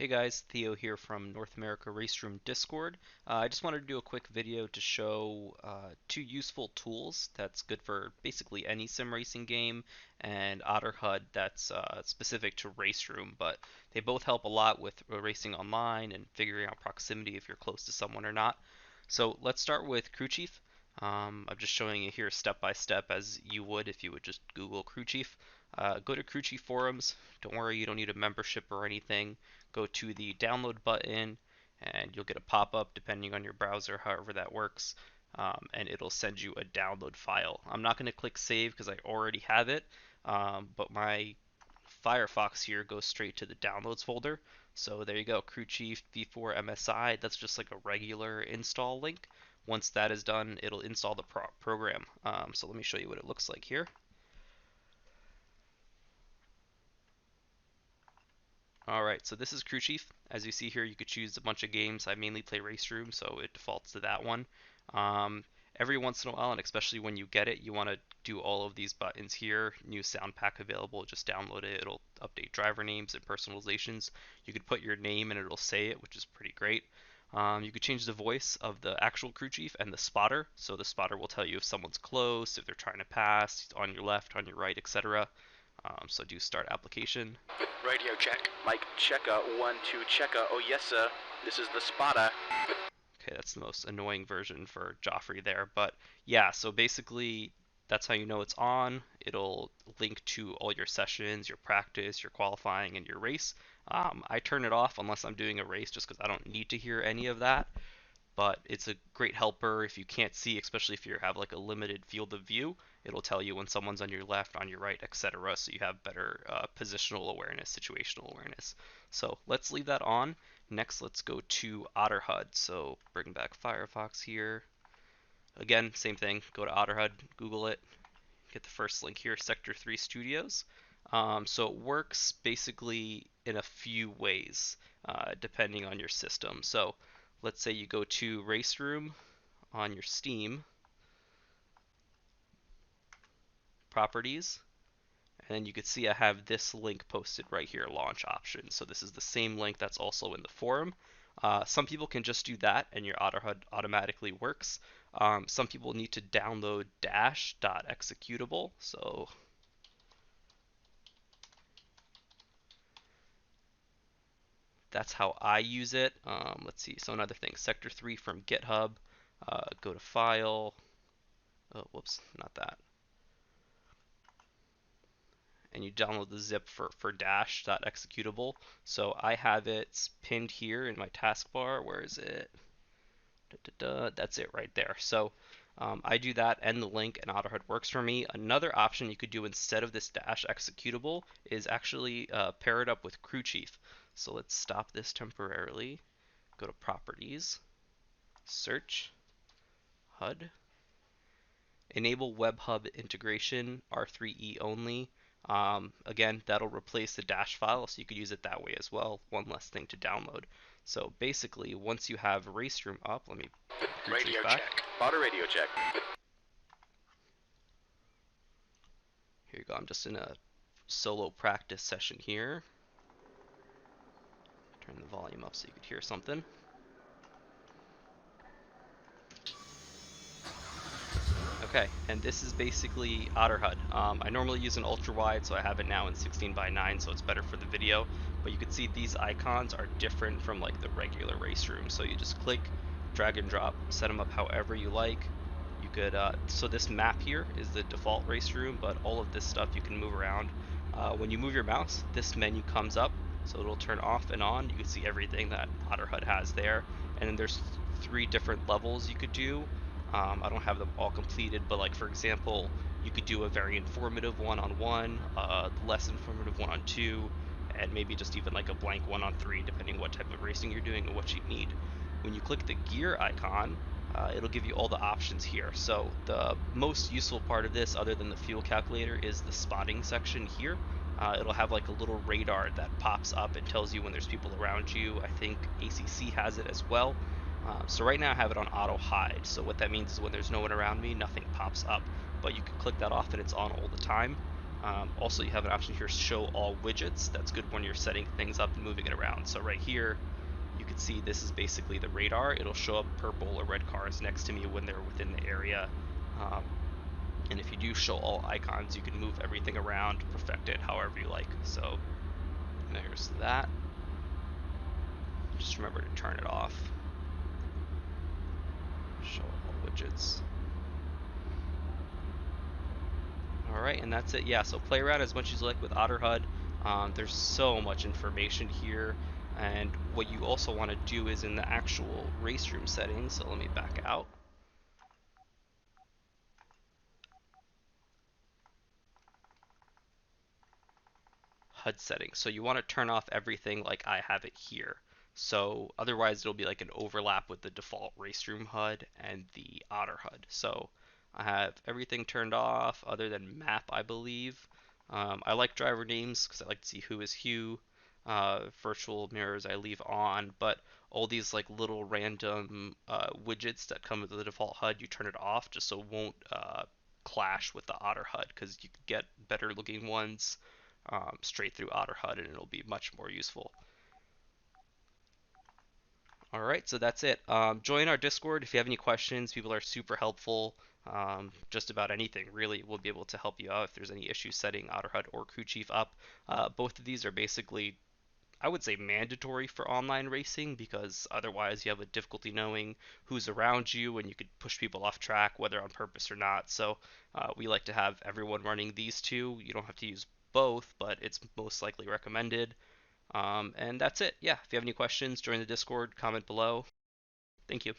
Hey guys, Theo here from North America RaceRoom Discord. I just wanted to do a quick video to show two useful tools that's good for basically any sim racing game, and Otter Hud that's specific to RaceRoom, but they both help a lot with racing online and figuring out proximity if you're close to someone or not. So let's start with CrewChief. I'm just showing you here step by step as you would if you would just Google CrewChief. Go to CrewChief forums. Don't worry, you don't need a membership or anything. Go to the download button and you'll get a pop-up depending on your browser, however that works, and it'll send you a download file. I'm not going to click save because I already have it, but my Firefox here goes straight to the downloads folder. So there you go, CrewChief v4 MSI. That's just like a regular install link. Once that is done, it'll install the program. So let me show you what it looks like here. Alright, so this is CrewChief. As you see here, you could choose a bunch of games. I mainly play RaceRoom, so it defaults to that one. Every once in a while, and especially when you get it, you want to do all of these buttons here. New sound pack available, just download it. It'll update driver names and personalizations. You could put your name and it'll say it, which is pretty great. You could change the voice of the actual CrewChief and the spotter. So the spotter will tell you if someone's close, if they're trying to pass, on your left, on your right, etc. So do start application. Radio check. Mike, checker. 1, 2, checker. Oh, yes, sir. This is the spotter. Okay, that's the most annoying version for Joffrey there. But yeah, so basically, that's how you know it's on. It'll link to all your sessions, your practice, your qualifying, and your race. I turn it off unless I'm doing a race just because I don't need to hear any of that. But it's a great helper if you can't see, especially if you have like a limited field of view. It'll tell you when someone's on your left, on your right, etc. So you have better positional awareness, situational awareness. So let's leave that on. Next, let's go to Otterhud. So bring back Firefox here. Again, same thing. Go to Otterhud, Google it, get the first link here, Sector 3 Studios. So it works basically in a few ways, depending on your system. So let's say you go to RaceRoom on your Steam, properties, and then you can see I have this link posted right here, launch options. So this is the same link that's also in the forum. Some people can just do that and your Otterhud automatically works. Some people need to download dash.executable. So that's how I use it. Let's see, so another thing, Sector 3 from GitHub, go to File, oh whoops, not that, and you download the zip for dash.executable. So I have it pinned here in my taskbar. Where is it? That's it right there. So I do that and the link, and Otterhud works for me. Another option you could do instead of this dash executable is actually pair it up with CrewChief. So let's stop this temporarily. Go to Properties, Search, HUD, Enable Web Hub Integration, R3E only. Again, that'll replace the dash file, so you could use it that way as well. One less thing to download. So basically, once you have RaceRoom up, let me radio back. check. Auto radio check. Here you go. I'm just in a solo practice session here. Turn the volume up so you could hear something. Okay, and this is basically Otterhud. I normally use an ultra wide, so I have it now in 16:9, so it's better for the video. But you can see these icons are different from like the regular RaceRoom. So you just click, drag and drop, set them up however you like. You could, so this map here is the default RaceRoom, but all of this stuff you can move around. When you move your mouse, this menu comes up, so it'll turn off and on. You can see everything that Otterhud has there, and then there's 3 different levels you could do. I don't have them all completed, but like for example, you could do a very informative 1-on-1, less informative 1-on-2, and maybe just even like a blank 1-on-3, depending what type of racing you're doing and what you need. When you click the gear icon, it'll give you all the options here. So the most useful part of this, other than the fuel calculator, is the spotting section here. It'll have like a little radar that pops up and tells you when there's people around you. I think ACC has it as well. So right now I have it on auto hide. So what that means is when there's no one around me, nothing pops up. But you can click that off and it's on all the time. Also, you have an option here, show all widgets. That's good when you're setting things up and moving it around. So right here, you can see this is basically the radar. It'll show up purple or red cars next to me when they're within the area. Um, and if you do show all icons, you can move everything around, perfect it however you like. So there's that. Just remember to turn it off. Show all widgets. Alright, and that's it. Yeah, so play around as much as you like with Otterhud. There's so much information here. And what you also want to do is in the actual race room settings, so let me back out. HUD settings. So you want to turn off everything like I have it here. So otherwise it'll be like an overlap with the default RaceRoom HUD and the Otter HUD. So I have everything turned off other than map, I believe. I like driver names because I like to see who is who. Virtual mirrors I leave on, but all these like little random widgets that come with the default HUD, you turn it off just so it won't clash with the Otter HUD because you can get better looking ones straight through Otterhud, and it'll be much more useful. All right, so that's it. Join our Discord if you have any questions. People are super helpful. Just about anything, really. We'll be able to help you out if there's any issues setting Otterhud or CrewChief up. Both of these are basically, I would say, mandatory for online racing because otherwise you have a difficulty knowing who's around you and you could push people off track, whether on purpose or not. So we like to have everyone running these two. You don't have to use both, but it's most likely recommended. And that's it. Yeah, if you have any questions, join the Discord, comment below. Thank you.